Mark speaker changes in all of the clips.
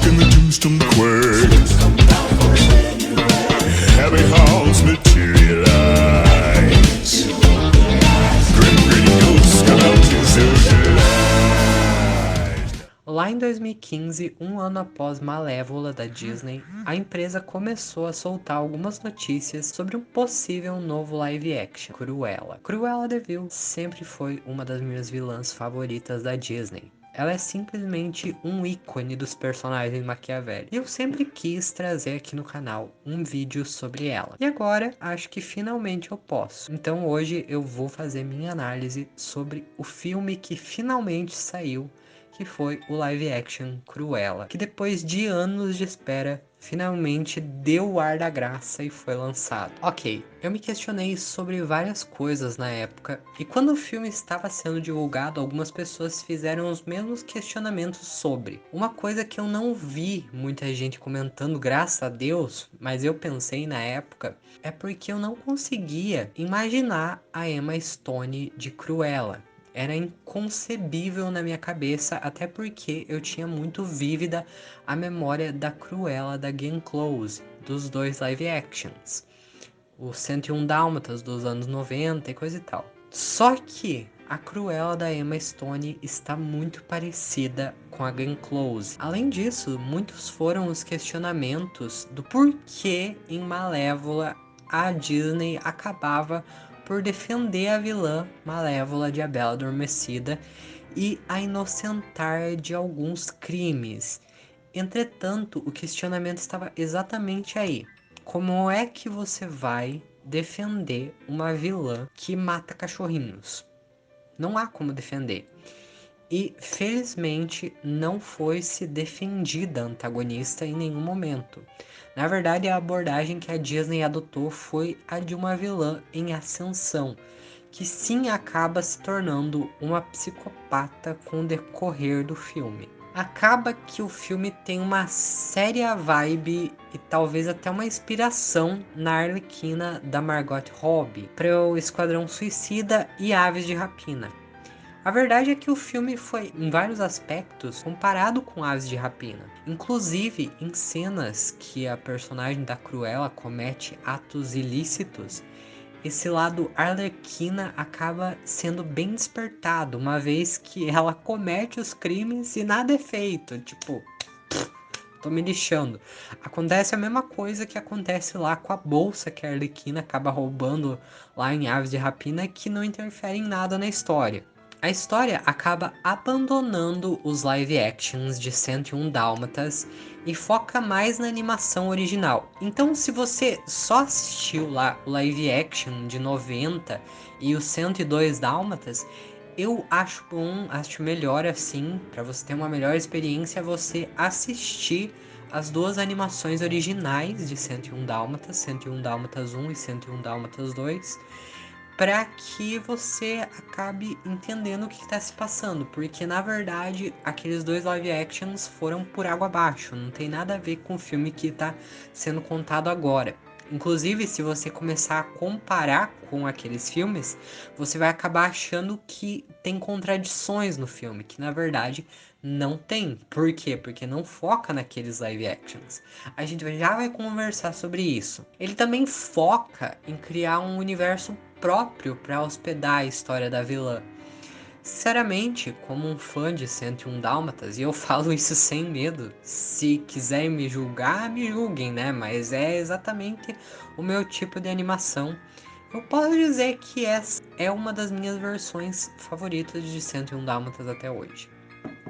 Speaker 1: and the tombstone quakes. Happy house materialize. Grim ghosts come out to socialize.
Speaker 2: Lá em 2015, um ano após Malévola da Disney, a empresa começou a soltar algumas notícias sobre um possível novo live action, Cruella. Cruella de Vil sempre foi uma das minhas vilãs favoritas da Disney. Ela é simplesmente um ícone dos personagens Maquiavel. E eu sempre quis trazer aqui no canal um vídeo sobre ela. E agora, acho que finalmente eu posso. Então hoje eu vou fazer minha análise sobre o filme que finalmente saiu, que foi o live action Cruella, que depois de anos de espera, finalmente deu o ar da graça e foi lançado. Ok, eu me questionei sobre várias coisas na época, e quando o filme estava sendo divulgado, algumas pessoas fizeram os mesmos questionamentos sobre. Uma coisa que eu não vi muita gente comentando, graças a Deus, mas eu pensei na época, é porque eu não conseguia imaginar a Emma Stone de Cruella. Era inconcebível na minha cabeça, até porque eu tinha muito vívida a memória da Cruella da Glenn Close, dos dois live actions. O 101 Dálmatas dos anos 90 e coisa e tal. Só que a Cruella da Emma Stone está muito parecida com a Glenn Close. Além disso, muitos foram os questionamentos do porquê em Malévola a Disney acabava por defender a vilã Malévola de A Bela Adormecida e a inocentar de alguns crimes. Entretanto, o questionamento estava exatamente aí. Como é que você vai defender uma vilã que mata cachorrinhos? Não há como defender. E felizmente não foi se defendida a antagonista em nenhum momento. Na verdade, a abordagem que a Disney adotou foi a de uma vilã em ascensão, que sim acaba se tornando uma psicopata com o decorrer do filme. Acaba que o filme tem uma séria vibe e talvez até uma inspiração na Arlequina da Margot Robbie para o Esquadrão Suicida e Aves de Rapina. A verdade é que o filme foi, em vários aspectos, comparado com Aves de Rapina. Inclusive, em cenas que a personagem da Cruella comete atos ilícitos, esse lado arlequina acaba sendo bem despertado, uma vez que ela comete os crimes e nada é feito. Tipo, tô me lixando. Acontece a mesma coisa que acontece lá com a bolsa que a Arlequina acaba roubando lá em Aves de Rapina, que não interfere em nada na história. A história acaba abandonando os live actions de 101 Dálmatas e foca mais na animação original. Então, se você só assistiu lá o live action de 90 e os 102 Dálmatas, eu acho bom, acho melhor assim, para você ter uma melhor experiência, você assistir as duas animações originais de 101 Dálmatas, 101 Dálmatas 1 e 101 Dálmatas 2, para que você acabe entendendo o que está se passando, porque na verdade aqueles dois live actions foram por água abaixo, não tem nada a ver com o filme que está sendo contado agora. Inclusive, se você começar a comparar com aqueles filmes, você vai acabar achando que tem contradições no filme, que na verdade não tem. Por quê? Porque não foca naqueles live actions. A gente já vai conversar sobre isso. Ele também foca em criar um universo próprio para hospedar a história da vilã. Sinceramente, como um fã de 101 Dálmatas, e eu falo isso sem medo, se quiserem me julgar, me julguem, né? Mas é exatamente o meu tipo de animação. Eu posso dizer que essa é uma das minhas versões favoritas de 101 Dálmatas até hoje.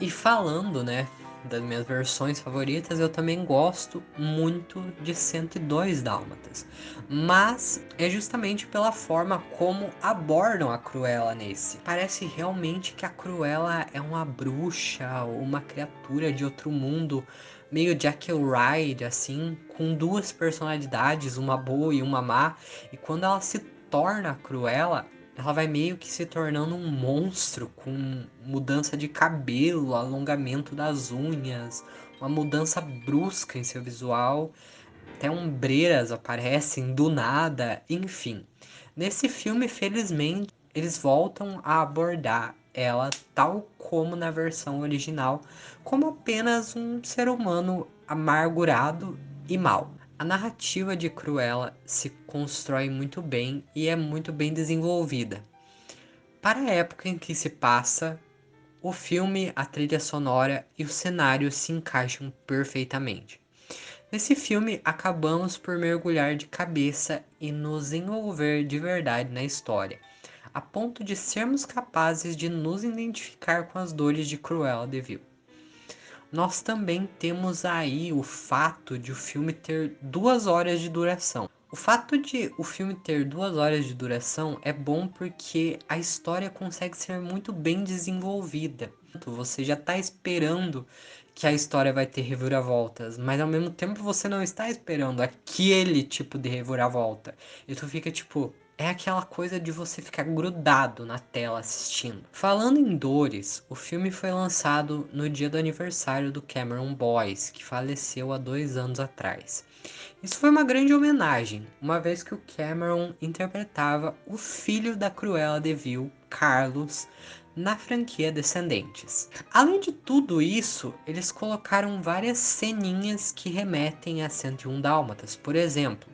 Speaker 2: E falando, né, das minhas versões favoritas, eu também gosto muito de 102 Dálmatas. Mas é justamente pela forma como abordam a Cruella nesse. Parece realmente que a Cruella é uma bruxa, uma criatura de outro mundo, meio Jekyll Hyde, assim, com duas personalidades, uma boa e uma má. E quando ela se torna a Cruella, ela vai meio que se tornando um monstro com mudança de cabelo, alongamento das unhas, uma mudança brusca em seu visual, até ombreiras aparecem do nada, enfim. Nesse filme, felizmente, eles voltam a abordar ela, tal como na versão original, como apenas um ser humano amargurado e mau. A narrativa de Cruella se constrói muito bem e é muito bem desenvolvida. Para a época em que se passa, o filme, a trilha sonora e o cenário se encaixam perfeitamente. Nesse filme, acabamos por mergulhar de cabeça e nos envolver de verdade na história, a ponto de sermos capazes de nos identificar com as dores de Cruella de Vil. Nós também temos aí o fato de o filme ter 2 horas de duração. O fato de o filme ter 2 horas de duração é bom porque a história consegue ser muito bem desenvolvida. Você já está esperando que a história vai ter reviravoltas, mas ao mesmo tempo você não está esperando aquele tipo de reviravolta. E tu fica tipo, é aquela coisa de você ficar grudado na tela assistindo. Falando em dores, o filme foi lançado no dia do aniversário do Cameron Boyce, que faleceu há 2 anos atrás. Isso foi uma grande homenagem, uma vez que o Cameron interpretava o filho da Cruella de Vil, Carlos, na franquia Descendentes. Além de tudo isso, eles colocaram várias ceninhas que remetem a 101 Dálmatas. Por exemplo,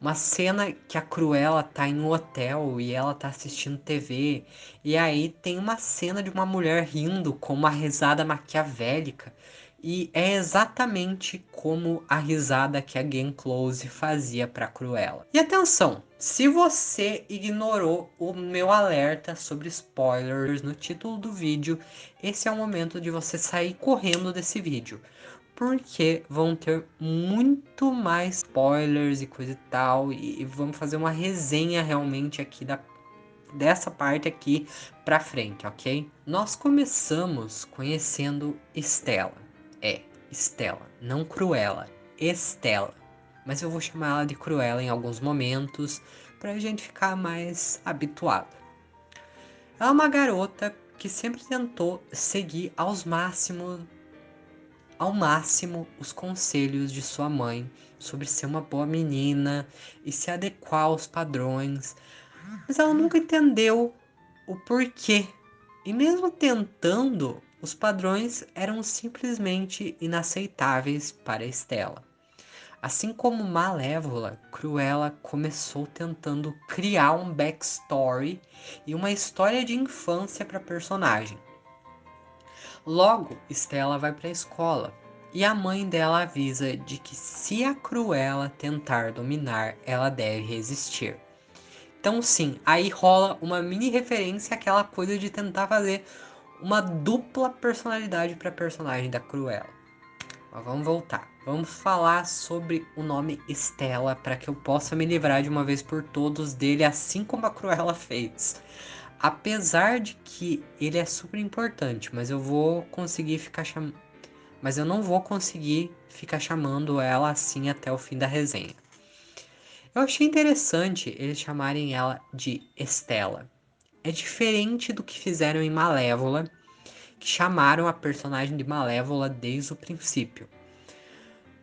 Speaker 2: uma cena que a Cruella tá em um hotel e ela tá assistindo TV, e aí tem uma cena de uma mulher rindo com uma risada maquiavélica, e é exatamente como a risada que a Glenn Close fazia pra Cruella. E atenção, se você ignorou o meu alerta sobre spoilers no título do vídeo, esse é o momento de você sair correndo desse vídeo, porque vão ter muito mais spoilers e coisa e tal, e vamos fazer uma resenha realmente aqui dessa parte aqui pra frente, ok? Nós começamos conhecendo Estela. Estela, não Cruella, Estela. Mas eu vou chamar ela de Cruella em alguns momentos pra gente ficar mais habituado. Ela é uma garota que sempre tentou seguir ao máximo os conselhos de sua mãe sobre ser uma boa menina e se adequar aos padrões, mas ela nunca entendeu o porquê. E mesmo tentando, os padrões eram simplesmente inaceitáveis para Estela. Assim como Malévola, Cruella começou tentando criar um backstory e uma história de infância para a personagem. Logo, Stella vai para a escola e a mãe dela avisa de que se a Cruella tentar dominar, ela deve resistir. Então sim, aí rola uma mini referência àquela coisa de tentar fazer uma dupla personalidade para a personagem da Cruella. Mas vamos voltar. Vamos falar sobre o nome Stella para que eu possa me livrar de uma vez por todas dele, assim como a Cruella fez. Apesar de que ele é super importante, mas eu não vou conseguir ficar chamando ela assim até o fim da resenha. Eu achei interessante eles chamarem ela de Estela. É diferente do que fizeram em Malévola, que chamaram a personagem de Malévola desde o princípio.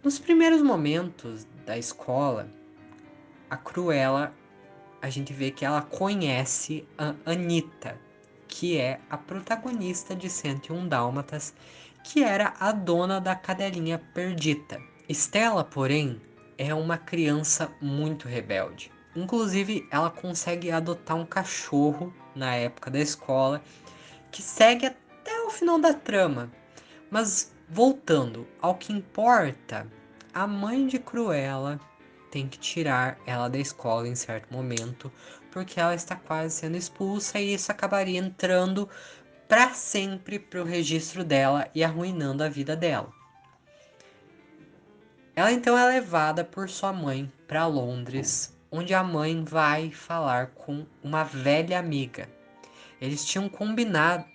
Speaker 2: Nos primeiros momentos da escola, a Cruella, a gente vê que ela conhece a Anitta, que é a protagonista de 101 Dálmatas, que era a dona da cadelinha Perdita. Stella, porém, é uma criança muito rebelde. Inclusive, ela consegue adotar um cachorro na época da escola, que segue até o final da trama. Mas voltando ao que importa, a mãe de Cruella tem que tirar ela da escola em certo momento, porque ela está quase sendo expulsa e isso acabaria entrando para sempre pro registro dela e arruinando a vida dela. Ela então é levada por sua mãe para Londres, onde a mãe vai falar com uma velha amiga. Eles tinham combinado,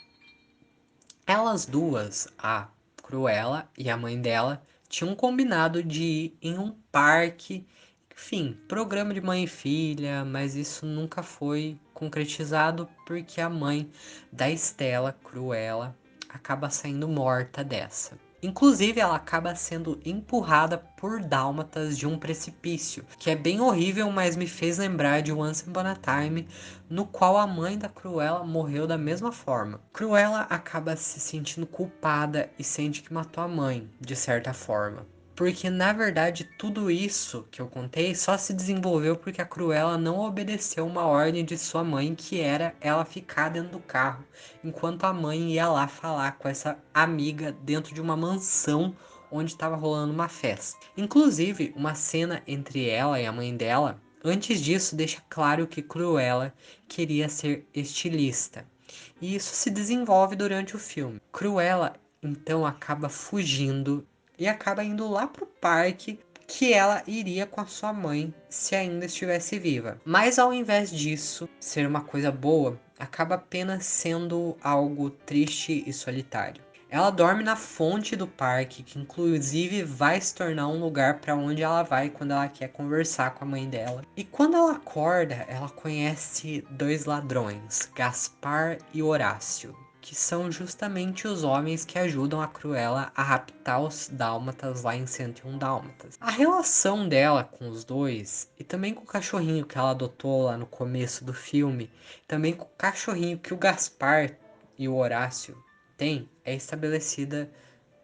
Speaker 2: elas duas, a Cruella e a mãe dela, tinham combinado de ir em um parque, enfim, programa de mãe e filha, mas isso nunca foi concretizado porque a mãe da Estela, Cruella, acaba saindo morta dessa. Inclusive, ela acaba sendo empurrada por dálmatas de um precipício, que é bem horrível, mas me fez lembrar de Once Upon a Time, no qual a mãe da Cruella morreu da mesma forma. Cruella acaba se sentindo culpada e sente que matou a mãe, de certa forma. Porque na verdade tudo isso que eu contei só se desenvolveu porque a Cruella não obedeceu uma ordem de sua mãe, que era ela ficar dentro do carro enquanto a mãe ia lá falar com essa amiga dentro de uma mansão onde estava rolando uma festa. Inclusive, uma cena entre ela e a mãe dela, antes disso, deixa claro que Cruella queria ser estilista. E isso se desenvolve durante o filme. Cruella então acaba fugindo e acaba indo lá pro parque que ela iria com a sua mãe se ainda estivesse viva. Mas ao invés disso ser uma coisa boa, acaba apenas sendo algo triste e solitário. Ela dorme na fonte do parque, que inclusive vai se tornar um lugar para onde ela vai quando ela quer conversar com a mãe dela. E quando ela acorda, ela conhece dois ladrões, Gaspar e Horácio, que são justamente os homens que ajudam a Cruella a raptar os dálmatas lá em 101 Dálmatas. A relação dela com os dois, e também com o cachorrinho que ela adotou lá no começo do filme, também com o cachorrinho que o Gaspar e o Horácio têm, é estabelecida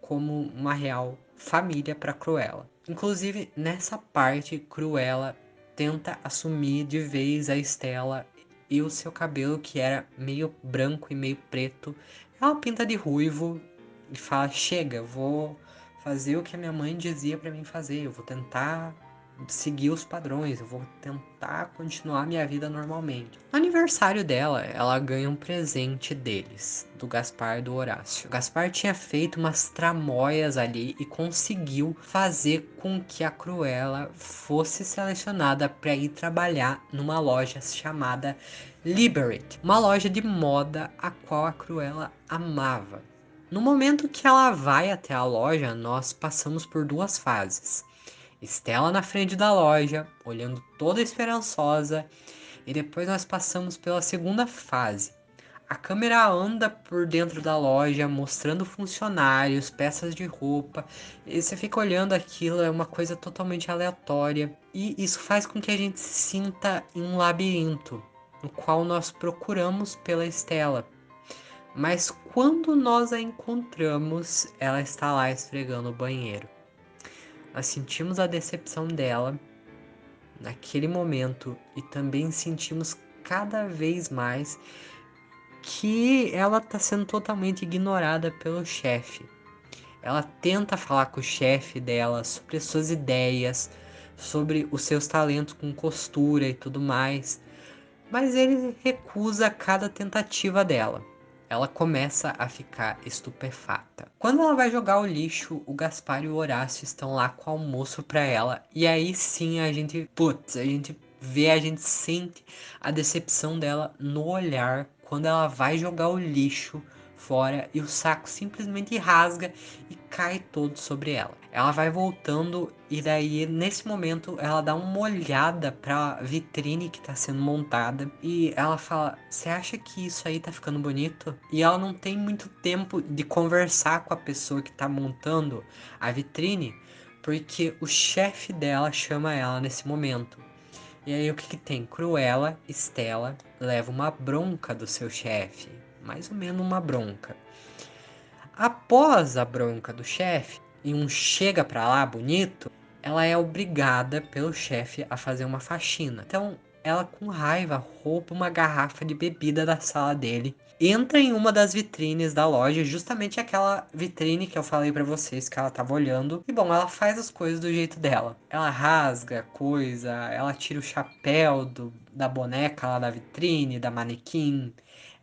Speaker 2: como uma real família para Cruella. Inclusive, nessa parte, Cruella tenta assumir de vez a Stella e o seu cabelo, que era meio branco e meio preto, ela pinta de ruivo e fala: chega, eu vou fazer o que a minha mãe dizia para mim fazer, eu vou tentar seguir os padrões, eu vou tentar continuar minha vida normalmente. No aniversário dela, ela ganha um presente deles, do Gaspar e do Horácio. O Gaspar tinha feito umas tramóias ali e conseguiu fazer com que a Cruella fosse selecionada para ir trabalhar numa loja chamada Liberate, uma loja de moda a qual a Cruella amava. No momento que ela vai até a loja, nós passamos por duas fases. Stella na frente da loja, olhando toda esperançosa, e depois nós passamos pela segunda fase. A câmera anda por dentro da loja, mostrando funcionários, peças de roupa, e você fica olhando aquilo, é uma coisa totalmente aleatória, e isso faz com que a gente se sinta em um labirinto, no qual nós procuramos pela Stella. Mas quando nós a encontramos, ela está lá esfregando o banheiro. Nós sentimos a decepção dela naquele momento e também sentimos cada vez mais que ela está sendo totalmente ignorada pelo chefe. Ela tenta falar com o chefe dela sobre as suas ideias, sobre os seus talentos com costura e tudo mais, mas ele recusa cada tentativa dela. Ela começa a ficar estupefata. Quando ela vai jogar o lixo, o Gaspar e o Horácio estão lá com o almoço pra ela. E aí sim a gente, a gente vê, a gente sente a decepção dela no olhar quando ela vai jogar o lixo fora e o saco simplesmente rasga e cai todo sobre ela. Ela vai voltando e daí nesse momento ela dá uma olhada pra vitrine que tá sendo montada e ela fala: "Você acha que isso aí tá ficando bonito?" E ela não tem muito tempo de conversar com a pessoa que tá montando a vitrine, porque o chefe dela chama ela nesse momento. E aí o que que tem? Cruella, Stella, leva uma bronca do seu chefe, mais ou menos uma bronca. Após a bronca do chefe, e um chega pra lá bonito, ela é obrigada pelo chefe a fazer uma faxina. Então, ela com raiva rouba uma garrafa de bebida da sala dele, entra em uma das vitrines da loja, justamente aquela vitrine que eu falei pra vocês que ela tava olhando. E bom, ela faz as coisas do jeito dela. Ela rasga coisa, ela tira o chapéu da boneca lá da vitrine, da manequim.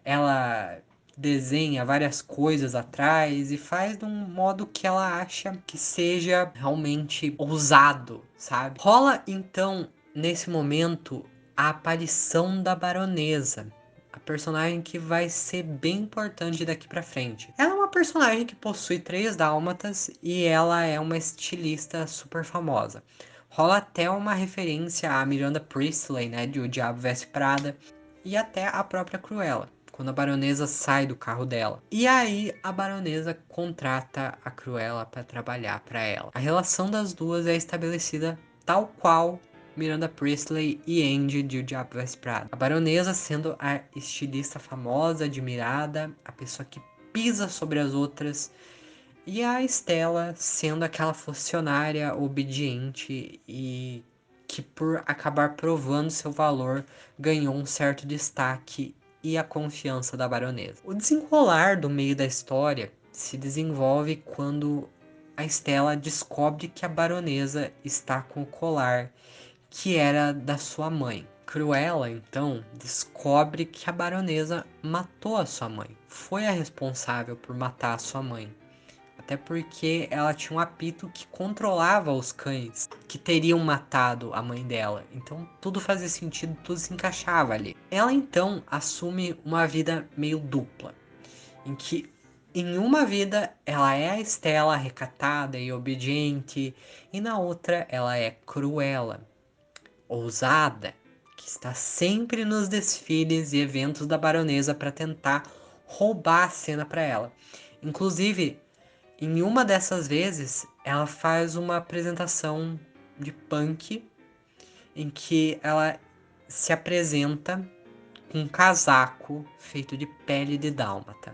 Speaker 2: Ela desenha várias coisas atrás e faz de um modo que ela acha que seja realmente ousado, sabe? Rola então nesse momento a aparição da baronesa, a personagem que vai ser bem importante daqui pra frente. Ela é uma personagem que possui 3 dálmatas e ela é uma estilista super famosa. Rola até uma referência a Miranda Priestley, né, de O Diabo Veste Prada, e até a própria Cruella. quando a baronesa sai do carro dela. E aí a baronesa contrata a Cruella para trabalhar para ela. A relação das duas é estabelecida tal qual Miranda Priestley e Andy de O Diabo Veste Prada. A baronesa sendo a estilista famosa, admirada, a pessoa que pisa sobre as outras, e a Stella sendo aquela funcionária obediente e que, por acabar provando seu valor, ganhou um certo destaque e a confiança da baronesa. O desenrolar do meio da história se desenvolve quando a Stella descobre que a baronesa está com o colar que era da sua mãe. Cruella, então, descobre que a baronesa matou a sua mãe. Foi a responsável por matar a sua mãe. Até porque ela tinha um apito que controlava os cães que teriam matado a mãe dela. Então tudo fazia sentido, tudo se encaixava ali. Ela então assume uma vida meio dupla, em que em uma vida ela é a Stella recatada e obediente, e na outra ela é Cruella, ousada, que está sempre nos desfiles e eventos da baronesa para tentar roubar a cena para ela. Inclusive, em uma dessas vezes, ela faz uma apresentação de punk em que ela se apresenta com um casaco feito de pele de dálmata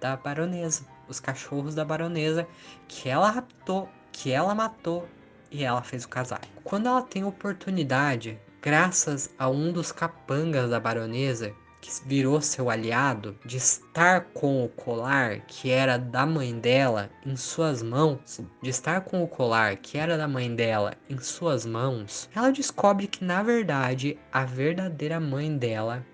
Speaker 2: da baronesa, os cachorros da baronesa que ela raptou, que ela matou e ela fez o casaco. Quando ela tem oportunidade, graças a um dos capangas da baronesa, que virou seu aliado, de estar com o colar que era da mãe dela em suas mãos, ela descobre que na verdade a verdadeira mãe dela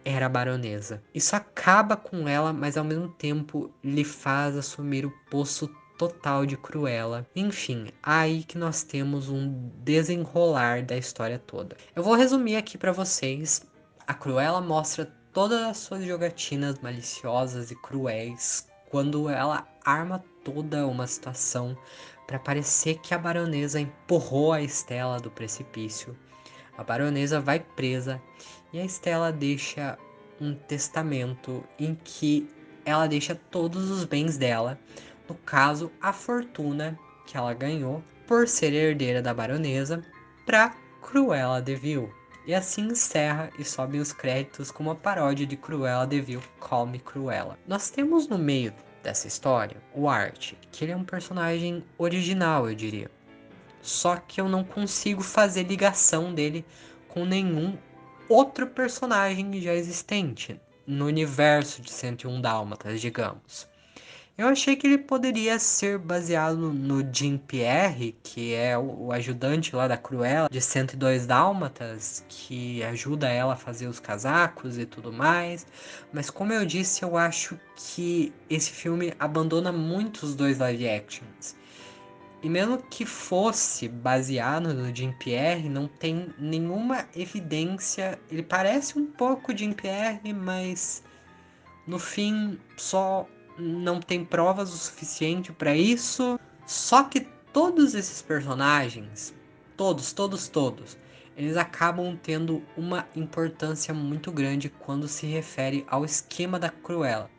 Speaker 2: era a baronesa. Isso acaba com ela, mas ao mesmo tempo lhe faz assumir o poço total de Cruella. Enfim, aí que nós temos um desenrolar da história toda. Eu vou resumir aqui para vocês. A Cruella mostra todas as suas jogatinas maliciosas e cruéis quando ela arma toda uma situação para parecer que a baronesa empurrou a Stella do precipício. A baronesa vai presa e a Stella deixa um testamento em que ela deixa todos os bens dela, no caso a fortuna que ela ganhou por ser herdeira da baronesa, para Cruella de Vil. E assim encerra e sobem os créditos com uma paródia de Cruella de Vil, Call Me Cruella. Nós temos no meio dessa história o Art, que ele é um personagem original, eu diria. Só que eu não consigo fazer ligação dele com nenhum outro personagem já existente no universo de 101 Dálmatas, digamos. Eu achei que ele poderia ser baseado no Jean-Pierre, que é o ajudante lá da Cruella, de 102 Dálmatas, que ajuda ela a fazer os casacos e tudo mais. Mas como eu disse, eu acho que esse filme abandona muito os dois live actions. E mesmo que fosse baseado no Jean-Pierre, não tem nenhuma evidência. Ele parece um pouco Jean-Pierre, mas no fim só não tem provas o suficiente para isso. Só que todos esses personagens, todos, eles acabam tendo uma importância muito grande quando se refere ao esquema da Cruella.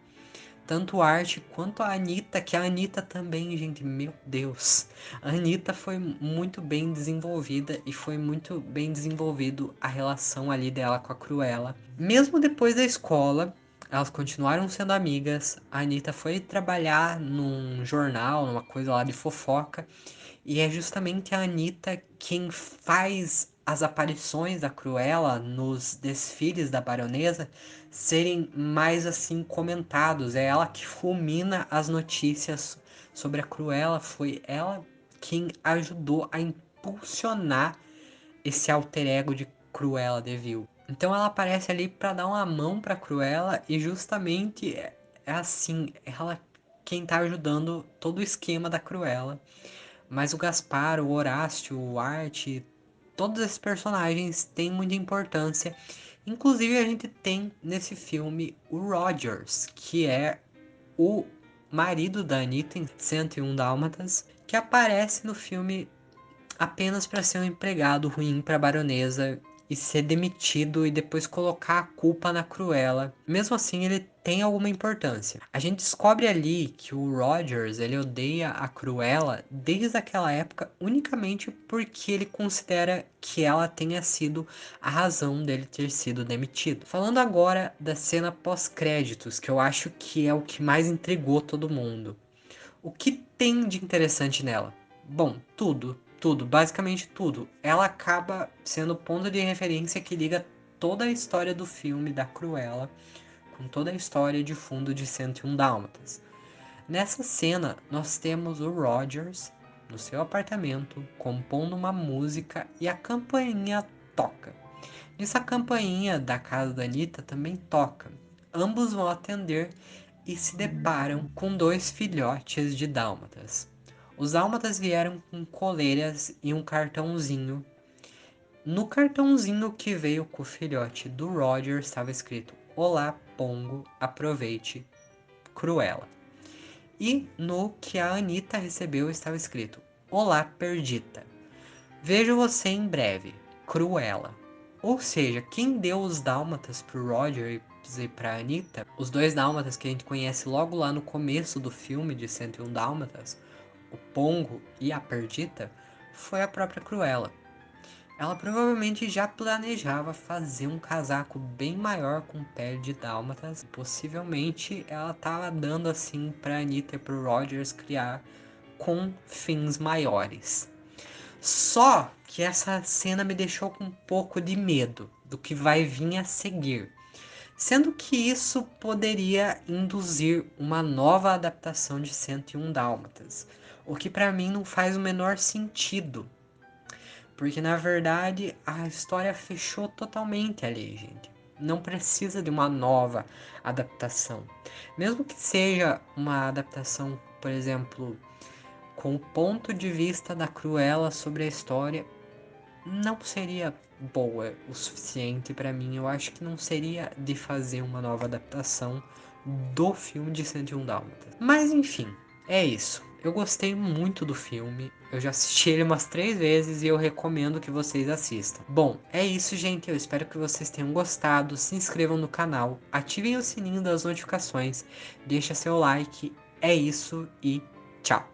Speaker 2: Tanto o Art quanto a Anitta, que a Anitta também, gente, meu Deus. A Anitta foi muito bem desenvolvida e foi muito bem desenvolvido a relação ali dela com a Cruella. Mesmo depois da escola, elas continuaram sendo amigas. A Anitta foi trabalhar num jornal, numa coisa lá de fofoca. E é justamente a Anitta quem faz as aparições da Cruella nos desfiles da baronesa serem mais assim comentados. É ela que fulmina as notícias sobre a Cruella. Foi ela quem ajudou a impulsionar esse alter ego de Cruella de Vil. Então ela aparece ali para dar uma mão para Cruella e justamente é assim, ela quem tá ajudando todo o esquema da Cruella. Mas o Gaspar, o Horácio, o Art, todos esses personagens têm muita importância. Inclusive a gente tem nesse filme o Rogers, que é o marido da Anitta em 101 Dálmatas, que aparece no filme apenas para ser um empregado ruim para a baronesa e ser demitido e depois colocar a culpa na Cruella. Mesmo assim, ele tem alguma importância. A gente descobre ali que o Rogers, ele odeia a Cruella desde aquela época unicamente porque ele considera que ela tenha sido a razão dele ter sido demitido. Falando agora da cena pós-créditos, que eu acho que é o que mais intrigou todo mundo. O que tem de interessante nela? Bom, tudo, basicamente tudo. Ela acaba sendo o ponto de referência que liga toda a história do filme da Cruella com toda a história de fundo de 101 Dálmatas. Nessa cena, nós temos o Rogers no seu apartamento compondo uma música e a campainha toca. Nisso, a campainha da casa da Anitta também toca. Ambos vão atender e se deparam com dois filhotes de dálmatas. Os dálmatas vieram com coleiras e um cartãozinho. No cartãozinho que veio com o filhote do Roger estava escrito: Olá, Pongo, aproveite, Cruella. E no que a Anitta recebeu estava escrito: Olá, Perdita. Vejo você em breve, Cruella. Ou seja, quem deu os dálmatas pro Roger e pra Anitta, os dois dálmatas que a gente conhece logo lá no começo do filme de 101 Dálmatas, o Pongo e a Perdita, foi a própria Cruella. Ela provavelmente já planejava fazer um casaco bem maior com pele de dálmatas. Possivelmente ela estava dando assim pra Anitta e pro Rogers criar com fins maiores. Só que essa cena me deixou com um pouco de medo do que vai vir a seguir, sendo que isso poderia induzir uma nova adaptação de 101 Dálmatas, o que para mim não faz o menor sentido, porque na verdade a história fechou totalmente ali, gente. Não precisa de uma nova adaptação, mesmo que seja uma adaptação, por exemplo, com o ponto de vista da Cruella sobre a história, não seria boa o suficiente pra mim. Eu acho que não seria de fazer uma nova adaptação do filme de 101 Dálmatas. Mas enfim, é isso. Eu gostei muito do filme. Eu já assisti ele umas 3 vezes e eu recomendo que vocês assistam. Bom, é isso, gente. Eu espero que vocês tenham gostado. Se inscrevam no canal, ativem o sininho das notificações, deixa seu like. É isso e tchau.